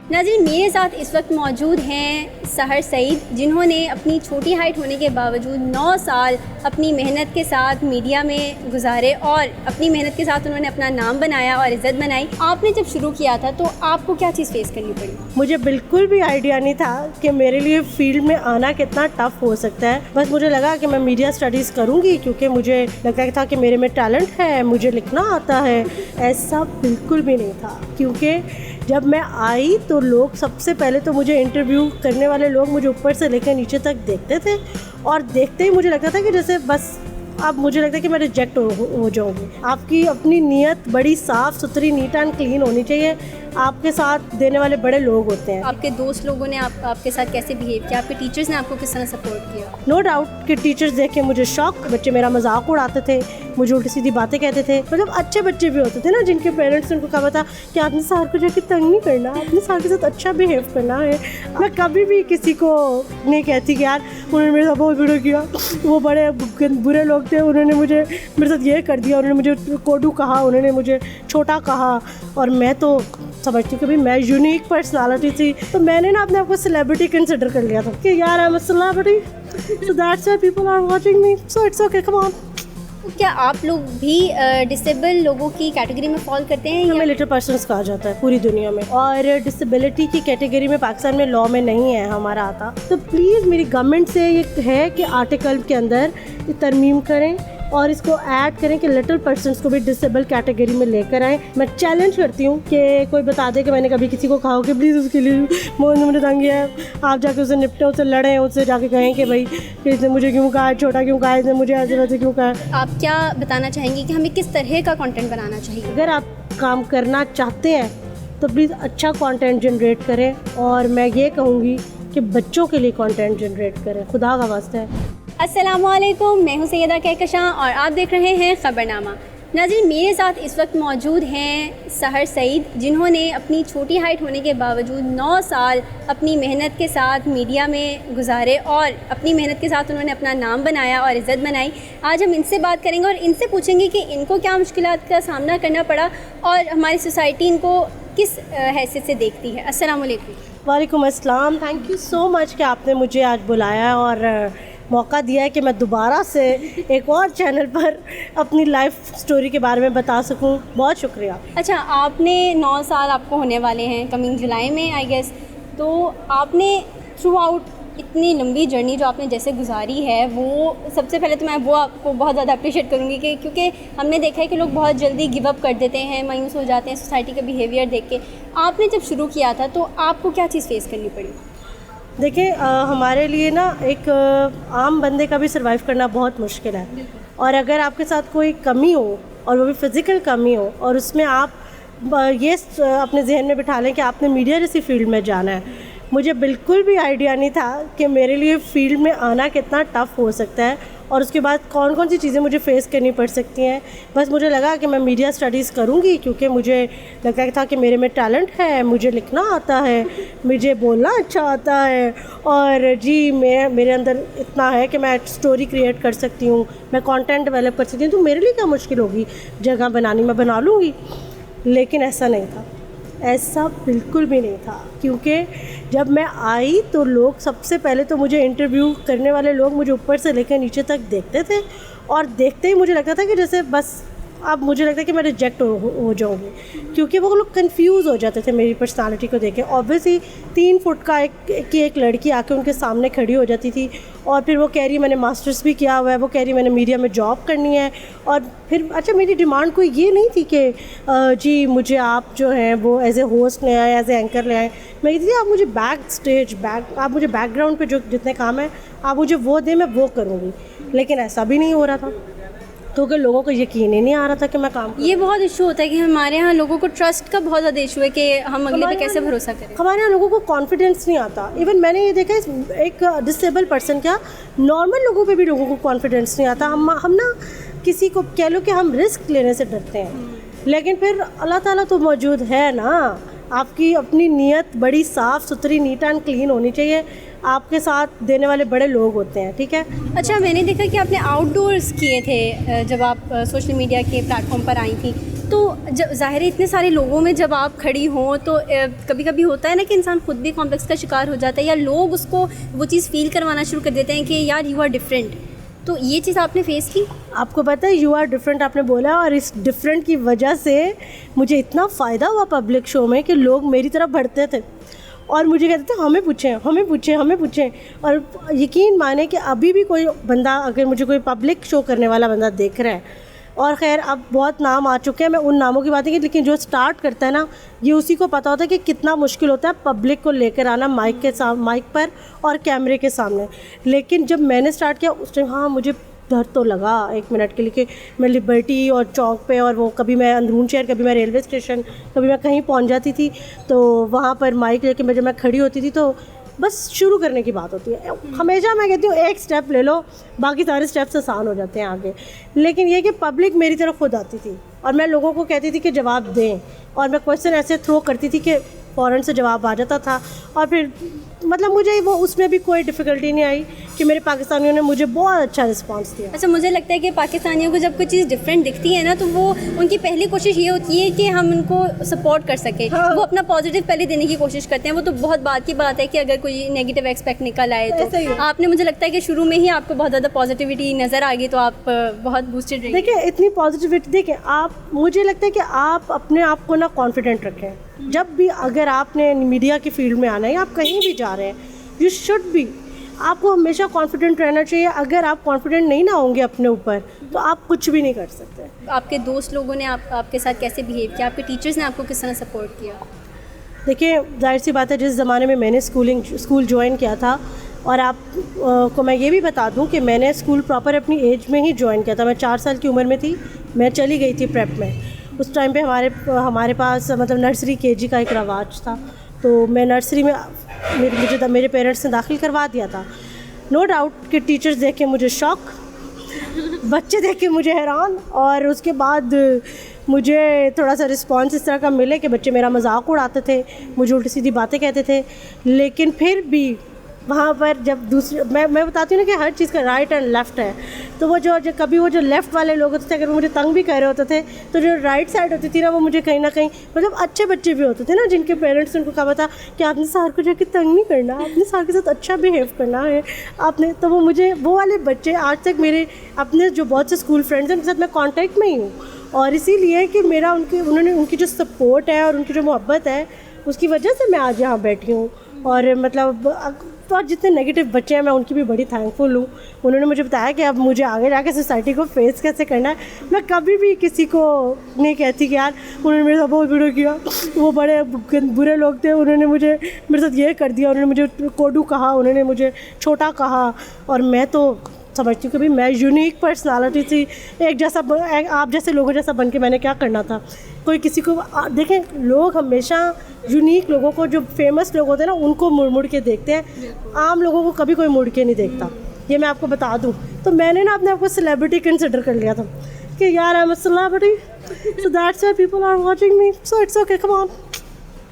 नाज़रीन, मेरे साथ इस वक्त मौजूद हैं सहर सईद, जिन्होंने अपनी छोटी हाइट होने के बावजूद 9 साल अपनी मेहनत के साथ मीडिया में गुजारे और अपनी मेहनत के साथ उन्होंने अपना नाम बनाया और इज़्ज़त बनाई। आपने जब शुरू किया था तो आपको क्या चीज़ फेस करनी पड़ी? मुझे बिल्कुल भी आइडिया नहीं था कि मेरे लिए फील्ड में आना कितना टफ हो सकता है। बस मुझे लगा कि मैं मीडिया स्टडीज़ करूँगी क्योंकि मुझे लगता था कि मेरे में टैलेंट है, मुझे लिखना आता है। ऐसा बिल्कुल भी नहीं था, क्योंकि जब मैं आई तो लोग सबसे पहले तो मुझे इंटरव्यू करने वाले लोग मुझे ऊपर से लेकर नीचे तक देखते थे और देखते ही मुझे लगता था कि जैसे बस अब मुझे लगता है कि मैं रिजेक्ट हो जाऊँगी। आपकी अपनी नीयत बड़ी साफ़ सुथरी, नीट एंड क्लीन होनी चाहिए। आपके साथ देने वाले बड़े लोग होते हैं। आपके दोस्त लोगों ने आपके साथ कैसे बिहेव किया? आपके टीचर्स ने आपको किस तरह सपोर्ट किया? नो डाउट कि टीचर्स देख के मुझे शौक, बच्चे मेरा मजाक उड़ाते थे, मुझे उल्टी सीधी बातें कहते थे। मतलब अच्छे बच्चे भी होते थे ना, जिनके पेरेंट्स ने उनको कहा था कि आपने सर को जाके तंग नहीं करना, आपने सर के साथ अच्छा बिहेव करना है। मैं कभी भी किसी को नहीं कहती कि यार उन्होंने मेरे साथ बहुत बुरा किया, वो बड़े बुरे लोग थे, उन्होंने मुझे मेरे साथ ये कर दिया, उन्होंने मुझे कोडू कहा, उन्होंने मुझे छोटा कहा। और मैं तो समझती हूँ कि भाई मैं यूनिक पर्सनालिटी थी, तो मैंने ना अपने आप को सेलिब्रिटी कंसिडर कर लिया था कि यार I am a celebrity, so that's why people are watching me, so it's okay, come on. क्या आप लोग भी डिसेबल लोगों की कैटेगरी में फॉल करते हैं? हमें लिटिल पर्सन्स कहा जाता है पूरी दुनिया में, और डिसेबिलिटी की कैटेगरी में पाकिस्तान में लॉ में नहीं है हमारा आता। तो प्लीज़ मेरी गवर्नमेंट से ये है कि आर्टिकल के अंदर तरमीम करें और इसको ऐड करें कि लिटिल पर्सन्स को भी डिसेबल कैटेगरी में लेकर आएँ। मैं चैलेंज करती हूँ कि कोई बता दे कि मैंने कभी किसी को कहा हो कि प्लीज़ उसके लिए मुझे तंग है, आप जाके उससे निपटें, उससे लड़ें, उससे जाके कहें कि भाई कि इसने मुझे क्यों कहा, छोटा क्यों कहा, इसने मुझे ऐसे वैसे क्यों कहा। आप क्या बताना चाहेंगी कि हमें किस तरह का कंटेंट बनाना चाहिए? अगर आप काम करना चाहते हैं तो प्लीज़ अच्छा कंटेंट जनरेट करें, और मैं ये कहूँगी कि बच्चों के लिए कंटेंट जनरेट करें, खुदा का वास्ता है। अस्सलामुअलैकुम, मैं हूं सैयदा कहकशां और आप देख रहे हैं खबरनामा। नाज़रीन, मेरे साथ इस वक्त मौजूद हैं सहर सईद, जिन्होंने अपनी छोटी हाइट होने के बावजूद 9 साल अपनी मेहनत के साथ मीडिया में गुजारे और अपनी मेहनत के साथ उन्होंने अपना नाम बनाया और इज़्ज़त बनाई। आज हम इनसे बात करेंगे और इनसे पूछेंगे कि इनको क्या मुश्किलात का सामना करना पड़ा और हमारी सोसाइटी इनको किस हैसियत से देखती है। अस्सलाम वालेकुम। वालेकुम अस्सलाम। थैंक यू सो मच कि आपने मुझे आज बुलाया और मौका दिया है कि मैं दोबारा से एक और चैनल पर अपनी लाइफ स्टोरी के बारे में बता सकूं। बहुत शुक्रिया। अच्छा, आपने 9 साल आपको होने वाले हैं कमिंग जुलाई में आई गेस, तो आपने थ्रू आउट इतनी लंबी जर्नी जो आपने जैसे गुजारी है, वो सबसे पहले तो मैं वो आपको बहुत ज़्यादा अप्रिशिएट करूँगी कि क्योंकि हमने देखा है कि लोग बहुत जल्दी गिव अप कर देते हैं, मायूस हो जाते हैं सोसाइटी का बिहेवियर देख के। आपने जब शुरू किया था तो आपको क्या चीज़ फेस करनी पड़ी? देखिए, हमारे लिए ना एक आम बंदे का भी सर्वाइव करना बहुत मुश्किल है, और अगर आपके साथ कोई कमी हो और वो भी फिज़िकल कमी हो और उसमें आप ये अपने जहन में बिठा लें कि आपने मीडिया जैसी फील्ड में जाना है। मुझे बिल्कुल भी आइडिया नहीं था कि मेरे लिए फ़ील्ड में आना कितना टफ़ हो सकता है और उसके बाद कौन कौन सी चीज़ें मुझे फ़ेस करनी पड़ सकती हैं। बस मुझे लगा कि मैं मीडिया स्टडीज़ करूँगी क्योंकि मुझे लगता था कि मेरे में टैलेंट है, मुझे लिखना आता है, मुझे बोलना अच्छा आता है, और जी मेरे अंदर इतना है कि मैं स्टोरी क्रिएट कर सकती हूँ, मैं कंटेंट डेवलप कर सकती हूँ, तो मेरे लिए क्या मुश्किल होगी जगह बनानी, मैं बना लूँगी। लेकिन ऐसा नहीं था, ऐसा बिल्कुल भी नहीं था, क्योंकि जब मैं आई तो लोग सबसे पहले तो मुझे इंटरव्यू करने वाले लोग मुझे ऊपर से लेकर नीचे तक देखते थे और देखते ही मुझे लगता था कि जैसे बस अब मुझे लगता है कि मैं रिजेक्ट हो जाऊँगी, क्योंकि वो लोग कंफ्यूज हो जाते थे मेरी पर्सनालिटी को देख के। ऑब्वियसली 3 फुट का एक लड़की आके उनके सामने खड़ी हो जाती थी और फिर वो कह रही मैंने मास्टर्स भी किया हुआ है, वो कह रही मैंने मीडिया में जॉब करनी है, और फिर अच्छा मेरी डिमांड कोई ये नहीं थी कि जी मुझे आप जो हैं वो एज ए होस्ट ले आए, एज ए एंकर ले आए। मैं कहती थी आप मुझे आप मुझे बैकग्राउंड पे जो जितने काम है आप मुझे वो दें, मैं वो करूँगी। लेकिन ऐसा भी नहीं हो रहा था, क्योंकि लोगों को यकीन ही नहीं आ रहा था कि मैं काम करूँ। ये बहुत इशू होता है कि हमारे यहाँ लोगों को ट्रस्ट का बहुत ज़्यादा इशू है कि हम अगले पे कैसे भरोसा करें। हमारे यहाँ लोगों को कॉन्फिडेंस नहीं आता। इवन मैंने ये देखा है एक डिसेबल पर्सन, क्या नॉर्मल लोगों पे भी लोगों को कॉन्फिडेंस नहीं आता। हम ना किसी को कह लो कि हम रिस्क लेने से डरते हैं, लेकिन फिर अल्लाह ताला तो मौजूद है ना। आपकी अपनी नीयत बड़ी साफ़ सुथरी, नीट एंड क्लीन होनी चाहिए। आपके साथ देने वाले बड़े लोग होते हैं, ठीक है। अच्छा, मैंने देखा कि आपने आउटडोर्स किए थे जब आप सोशल मीडिया के प्लेटफॉर्म पर आई थी, तो जब ज़ाहिर है इतने सारे लोगों में जब आप खड़ी हों तो कभी कभी होता है ना कि इंसान खुद भी कॉम्प्लेक्स का शिकार हो जाता है, या लोग उसको वो चीज़ फील करवाना शुरू कर देते हैं कि यार यू आर डिफरेंट। तो ये चीज़ आपने फेस की? आपको पता है यू आर डिफरेंट आपने बोला, और इस डिफरेंट की वजह से मुझे इतना फ़ायदा हुआ पब्लिक शो में कि लोग मेरी तरफ बढ़ते थे और मुझे कहते थे हमें पूछें हमें पूछें हमें पूछें। और यकीन माने कि अभी भी कोई बंदा, अगर मुझे कोई पब्लिक शो करने वाला बंदा देख रहा है, और ख़ैर अब बहुत नाम आ चुके हैं, मैं उन नामों की बात नहीं की, लेकिन जो स्टार्ट करता है ना, ये उसी को पता होता है कि कितना मुश्किल होता है पब्लिक को लेकर आना माइक पर और कैमरे के सामने। लेकिन जब मैंने स्टार्ट किया उस टाइम हाँ मुझे डर तो लगा 1 मिनट के लिए कि मैं लिबर्टी और चौक पे, और वो कभी मैं अंदरून शहर, कभी मैं रेलवे स्टेशन, कभी मैं कहीं पहुंच जाती थी, तो वहाँ पर माइक लेके जब मैं खड़ी होती थी तो बस शुरू करने की बात होती है। हमेशा मैं कहती हूँ एक स्टेप ले लो, बाकी सारे स्टेप्स आसान हो जाते हैं आगे। लेकिन ये कि पब्लिक मेरी तरफ खुद आती थी और मैं लोगों को कहती थी कि जवाब दें, और मैं क्वेश्चन ऐसे थ्रो करती थी कि फ़ौरन से जवाब आ जाता था। और फिर मतलब मुझे वो उसमें भी कोई डिफ़िकल्टी नहीं आई कि मेरे पाकिस्तानियों ने मुझे बहुत अच्छा रिस्पांस दिया। अच्छा, मुझे लगता है कि पाकिस्तानियों को जब कोई चीज़ डिफरेंट दिखती है ना, तो वो उनकी पहली कोशिश ये होती है कि हम उनको सपोर्ट कर सकें। हाँ। वो अपना पॉजिटिव पहले देने की कोशिश करते हैं। वो तो बहुत बात की बात है कि अगर कोई नेगेटिव एक्सपेक्ट निकल आए तो आपने, मुझे लगता है कि शुरू में ही आपको बहुत ज़्यादा पॉजिटिविटी नज़र आ गई, तो आप बहुत बूस्टेड रहे। देखिए इतनी पॉजिटिविटी, देखिए आप, मुझे लगता है कि आप अपने आप को ना कॉन्फिडेंट रखें। जब भी अगर आपने मीडिया की फील्ड में आना है, आप कहीं भी जा रहे हैं, यू शुड बी, आपको हमेशा कॉन्फिडेंट रहना चाहिए। अगर आप कॉन्फिडेंट नहीं ना होंगे अपने ऊपर तो आप कुछ भी नहीं कर सकते। आपके दोस्त लोगों ने आपके साथ कैसे बिहेव किया? आपके टीचर्स ने आपको किस तरह सपोर्ट किया? देखिए जाहिर सी बात है, जिस ज़माने में मैंने स्कूल ज्वाइन किया था, और आप को मैं ये भी बता दूं कि मैंने स्कूल प्रॉपर अपनी एज में ही ज्वाइन किया था। मैं 4 साल की उम्र में थी, मैं चली गई थी प्रेप में। उस टाइम पे हमारे पास मतलब नर्सरी केजी का एक रवाज था, तो मैं नर्सरी में मेरे पेरेंट्स ने दाखिल करवा दिया था। नो डाउट कि टीचर्स देख के मुझे शॉक, बच्चे देख के मुझे हैरान, और उसके बाद मुझे थोड़ा सा रिस्पांस इस तरह का मिले कि बच्चे मेरा मजाक उड़ाते थे, मुझे उल्टी सीधी बातें कहते थे। लेकिन फिर भी वहाँ पर जब दूसरे, मैं बताती हूँ ना कि हर चीज़ का राइट एंड लेफ़्ट है, तो वो जो कभी वो जो लेफ़्ट वाले लोग होते थे, अगर वो मुझे तंग भी कर रहे होते थे, तो जो राइट साइड होती थी ना, वो मुझे कहीं ना कहीं, मतलब अच्छे बच्चे भी होते थे ना, जिनके पेरेंट्स ने उनको कहा था कि आपने सार को जाके तंग नहीं करना, आपने सार के साथ अच्छा बिहेव करना है आपने, तो वो मुझे, वो वाले बच्चे आज तक मेरे अपने जो बहुत से स्कूल फ्रेंड्स हैं उनके साथ मैं कॉन्टैक्ट में ही हूँ। और इसीलिए कि मेरा उनकी जो सपोर्ट है और उनकी जो मोहब्बत है, उसकी वजह से मैं आज यहाँ बैठी हूँ। और मतलब तो और जितने नेगेटिव बच्चे हैं मैं उनकी भी बड़ी थैंकफुल हूँ। उन्होंने मुझे बताया कि अब मुझे आगे जाकर सोसाइटी को फेस कैसे करना है। मैं कभी भी किसी को नहीं कहती कि यार उन्होंने मेरे साथ बहुत बुरा किया, वो बड़े बुरे लोग थे, उन्होंने मेरे साथ ये कर दिया, उन्होंने मुझे कोडू कहा, उन्होंने मुझे छोटा कहा। और मैं तो समझती हूँ कि भाई मैं यूनिक पर्सनालिटी थी, एक जैसा आप जैसे लोगों जैसा बन के मैंने क्या करना था। कोई किसी को देखें, लोग हमेशा यूनिक लोगों को, जो फेमस लोग होते हैं ना, उनको मुड़ के देखते हैं, आम लोगों को कभी कोई मुड़ के नहीं देखता। ये मैं आपको बता दूँ। तो मैंने ना अपने आप को सेलिब्रिटी कंसिडर कर लिया था कि यार I am a celebrity, so that's why people are watching me, so it's okay, come on.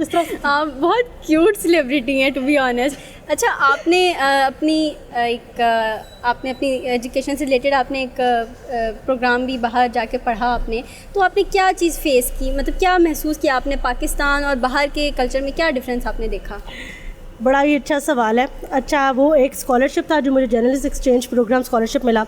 इस तरह आप बहुत क्यूट सेलिब्रिटी हैं टू बी ऑनेस्ट। अच्छा, आपने अपनी एजुकेशन से रिलेटेड आपने एक प्रोग्राम भी बाहर जाके पढ़ा आपने, तो आपने क्या चीज़ फेस की, मतलब क्या महसूस किया आपने? पाकिस्तान और बाहर के कल्चर में क्या डिफरेंस आपने देखा? बड़ा ही अच्छा सवाल है। अच्छा, वो एक स्कॉलरशिप था जो मुझे जर्नलिस्ट एक्सचेंज प्रोग्राम स्कॉलरशिप मिला,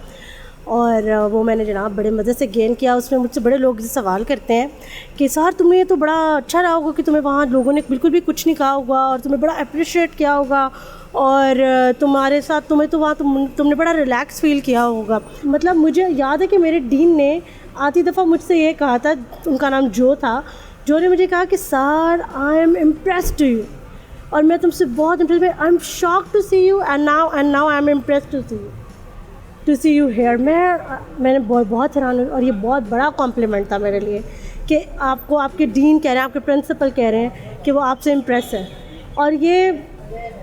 और वो मैंने जनाब बड़े मज़े से गेन किया। उसमें मुझसे बड़े लोग सवाल करते हैं कि सर तुम्हें तो बड़ा अच्छा रहा होगा कि तुम्हें वहाँ लोगों ने बिल्कुल भी कुछ नहीं कहा होगा और तुम्हें बड़ा अप्रिशिएट किया होगा, और तुम्हारे साथ तुम्हें तो वहाँ तुमने बड़ा रिलैक्स फील किया होगा। मतलब मुझे याद है कि मेरे डीन ने आधी दफ़ा मुझसे ये कहा था, उनका नाम जो था, जो ने मुझे कहा कि sir I am impressed to you, और मैं तुमसे बहुत impress, I am shocked to see you and now I am impressed to see you here. मैंने बहुत हैरान, और ये बहुत बड़ा कॉम्प्लीमेंट था मेरे लिए कि आपको आपके डीन कह रहे हैं, आपके प्रिंसिपल कह रहे हैं कि वो आपसे इम्प्रेस है। और ये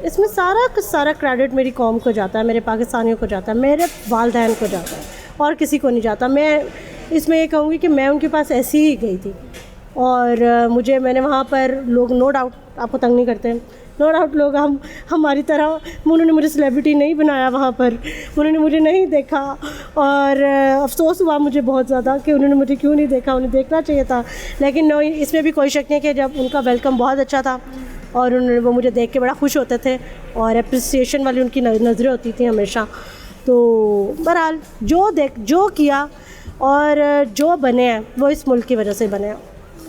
इसमें सारा क्रेडिट मेरी कौम को जाता है, मेरे पाकिस्तानियों को जाता है, मेरे वालिदैन को जाता है, और किसी को नहीं जाता। मैं इसमें ये कहूँगी कि मैं उनके पास ऐसी ही गई थी और मैंने वहाँ पर लोग नो डाउट आपको तंग नहीं करते, नो डाउट लोग हमारी तरह, उन्होंने मुझे सेलिब्रिटी नहीं बनाया वहाँ पर, उन्होंने मुझे नहीं देखा और अफसोस हुआ मुझे बहुत ज़्यादा कि उन्होंने मुझे क्यों नहीं देखा, उन्हें देखना चाहिए था। लेकिन नो, इसमें भी कोई शक नहीं कि जब उनका वेलकम बहुत अच्छा था और वो मुझे देख के बड़ा खुश होते थे और अप्रिसिएशन वाली उनकी नज़रें होती थी हमेशा। तो बहरहाल जो किया और जो बने हैं वो इस मुल्क की वजह से बने हैं,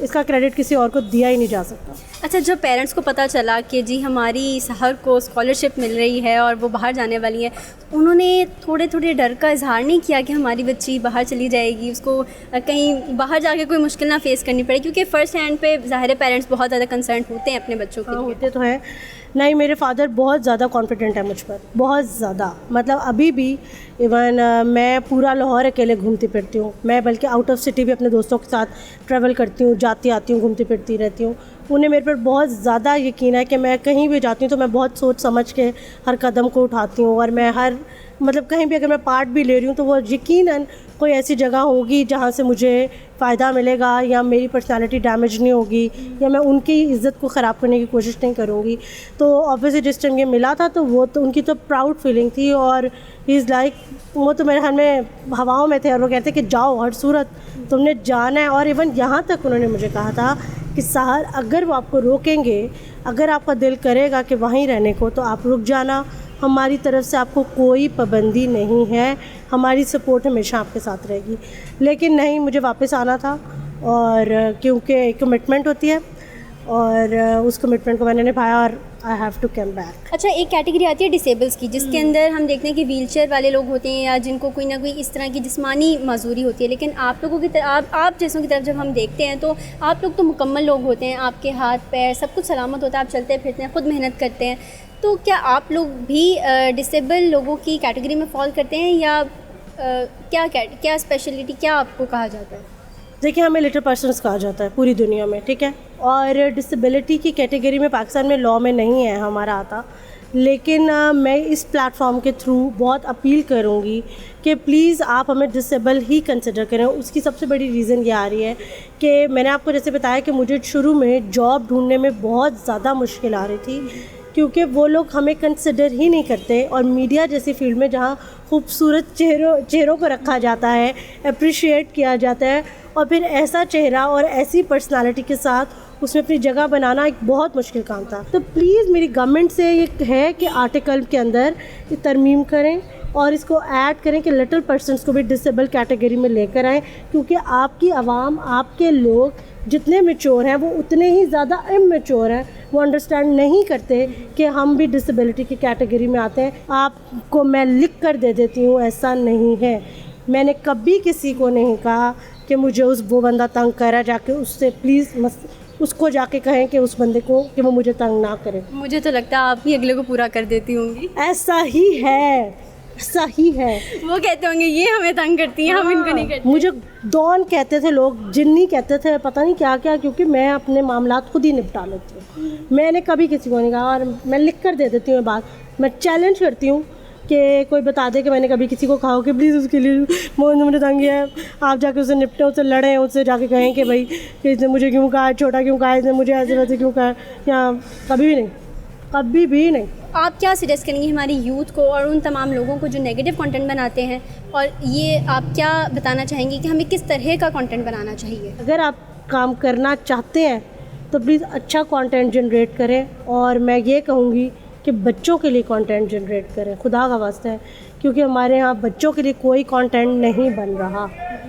इसका क्रेडिट किसी और को दिया ही नहीं जा सकता। अच्छा, जब पेरेंट्स को पता चला कि जी हमारी सहर को स्कॉलरशिप मिल रही है और वो बाहर जाने वाली है, उन्होंने थोड़े डर का इजहार नहीं किया कि हमारी बच्ची बाहर चली जाएगी, उसको कहीं बाहर जाके कोई मुश्किल ना फेस करनी पड़े? क्योंकि फ़र्स्ट हैंड पे ज़ाहिर है पेरेंट्स बहुत ज़्यादा कंसर्न होते हैं अपने बच्चों के लिए। होते तो हैं। नहीं, मेरे फादर बहुत ज़्यादा कॉन्फिडेंट है मुझ पर, बहुत ज़्यादा। मतलब अभी भी इवन मैं पूरा लाहौर अकेले घूमती फिरती हूँ, मैं बल्कि आउट ऑफ सिटी भी अपने दोस्तों के साथ ट्रैवल करती हूँ, जाती आती हूँ, घूमती फिरती रहती हूँ। उन्हें मेरे पर बहुत ज़्यादा यकीन है कि मैं कहीं भी जाती हूँ तो मैं बहुत सोच समझ के हर कदम को उठाती हूँ और मैं कहीं भी अगर मैं पार्ट भी ले रही हूँ तो वो यकीनन कोई ऐसी जगह होगी जहाँ से मुझे फ़ायदा मिलेगा या मेरी पर्सनालिटी डैमेज नहीं होगी या मैं उनकी इज़्ज़त को ख़राब करने की कोशिश नहीं करूँगी। तो ऑब्वियसली जिस टाइम ये मिला था तो वो तो उनकी तो प्राउड फीलिंग थी और ही इज़ लाइक, वो तो मेरे ख्याल में हवाओं में थे और वो कहते कि जाओ हर सूरत तुमने जाना है। और इवन यहाँ तक उन्होंने मुझे कहा था कि सहर अगर वो आपको रोकेंगे, अगर आपका दिल करेगा कि वहीं रहने को तो आप रुक जाना, हमारी तरफ से आपको कोई पाबंदी नहीं है, हमारी सपोर्ट हमेशा आपके साथ रहेगी। लेकिन नहीं, मुझे वापस आना था और क्योंकि एक कमिटमेंट होती है और उस कमिटमेंट को मैंने निभाया और I have to come back. अच्छा, एक कैटेगरी आती है डिसेबल्स की, जिसके अंदर हम देखते हैं कि व्हीलचेयर वाले लोग होते हैं या जिनको कोई ना कोई इस तरह की जिस्मानी माजूरी होती है। लेकिन आप लोगों की तरफ, आप जैसों की तरफ जब हम देखते हैं तो आप लोग तो मुकम्मल लोग होते हैं, आपके हाथ पैर सब कुछ सलामत होता है, आप चलते फिरते हैं, ख़ुद मेहनत करते हैं। तो क्या आप लोग भी डिसेबल लोगों की कैटेगरी में फॉल करते हैं या क्या स्पेशलिटी क्या आपको कहा जाता है? देखिए, हमें लिटिल पर्सन्स कहा जाता है पूरी दुनिया में, ठीक है। और डिसेबिलिटी की कैटेगरी में पाकिस्तान में लॉ में नहीं है हमारा आता, लेकिन मैं इस प्लेटफॉर्म के थ्रू बहुत अपील करूँगी कि प्लीज़ आप हमें डिसेबल ही कंसिडर करें। उसकी सबसे बड़ी रीज़न ये आ रही है कि मैंने आपको जैसे बताया कि मुझे शुरू में जॉब ढूंढने में बहुत ज़्यादा मुश्किल आ रही थी क्योंकि वो लोग हमें कंसिडर ही नहीं करते। और मीडिया जैसी फील्ड में जहाँ खूबसूरत चेहरों को रखा जाता है, अप्रिशिएट किया जाता है, और फिर ऐसा चेहरा और ऐसी पर्सनालिटी के साथ उसमें अपनी जगह बनाना एक बहुत मुश्किल काम था। तो प्लीज़ मेरी गवर्नमेंट से ये है कि आर्टिकल के अंदर तरमीम करें और इसको ऐड करें कि लिटिल पर्सन्स को भी डिसेबल कैटेगरी में लेकर आएँ, क्योंकि आपकी आवाम, आपके लोग जितने मैच्योर हैं वो उतने ही ज़्यादा इमैच्योर हैं। वो अंडरस्टैंड नहीं करते कि हम भी डिसेबिलिटी की कैटेगरी में आते हैं। आपको मैं लिख कर दे देती हूँ, ऐसा नहीं है। मैंने कभी किसी को नहीं कहा कि मुझे वो बंदा तंग करा, जाके उससे प्लीज़ उसको जाके कहें कि उस बंदे को कि वो मुझे तंग ना करे। मुझे तो लगता है आप ही अगले को पूरा कर देती होंगी। ऐसा ही है, ऐसा ही है। वो कहते होंगे ये हमें तंग करती हैं, हम इनको नहीं करते। मुझे डॉन कहते थे लोग, जिन्नी कहते थे, पता नहीं क्या क्या, क्योंकि मैं अपने मामलात खुद ही निपटा लेती हूँ। मैंने कभी किसी को नहीं कहा और मैं लिख कर दे देती हूँ बात। मैं चैलेंज करती हूँ कि कोई बता दे कि मैंने कभी किसी को कहा हो कि प्लीज़ उसके लिए मुझे तंग है, आप जाके उससे निपटें, उससे लड़ें, उससे जाके कहें कि भाई कि इसने मुझे क्यों कहा, छोटा क्यों कहा, इसने मुझे ऐसे वैसे क्यों कहा। या कभी भी नहीं, कभी भी नहीं। आप क्या सजेस्ट करेंगी हमारी यूथ को और उन तमाम लोगों को जो नेगेटिव कंटेंट बनाते हैं, और ये आप क्या बताना चाहेंगी कि हमें किस तरह का कंटेंट बनाना चाहिए? अगर आप काम करना चाहते हैं तो प्लीज़ अच्छा कंटेंट जनरेट करें, और मैं ये कहूँगी कि बच्चों के लिए कंटेंट जनरेट करें, खुदा का वास्ता है, क्योंकि हमारे यहाँ बच्चों के लिए कोई कंटेंट नहीं बन रहा।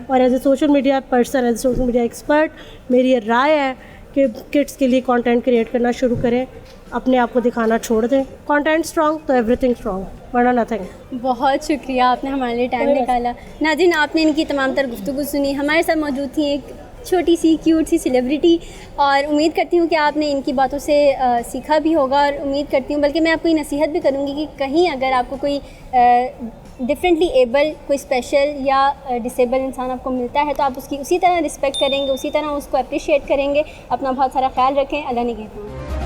और as a social media person, as a social media expert, मेरी ये राय है कि किड्स के लिए कंटेंट क्रिएट करना शुरू करें, अपने आप को दिखाना छोड़ दें। कंटेंट स्ट्रॉन्ग तो एवरीथिंग स्ट्रॉन्ग, वरना नथिंग। बहुत शुक्रिया, आपने हमारे लिए टाइम निकाला। नाज़रीन, आपने इनकी तमाम तर गुफ्तगू सुनी। हमारे साथ मौजूद थी एक छोटी सी क्यूट सी सेलिब्रिटी, और उम्मीद करती हूँ कि आपने इनकी बातों से सीखा भी होगा। और उम्मीद करती हूँ, बल्कि मैं आपको ये नसीहत भी करूँगी कि कहीं अगर आपको कोई डिफरेंटली एबल, कोई स्पेशल या डिसेबल इंसान आपको मिलता है तो आप उसकी उसी तरह रिस्पेक्ट करेंगे, उसी तरह उसको अप्रिशिएट करेंगे। अपना बहुत सारा ख्याल रखें। अल्लाह निगहबान।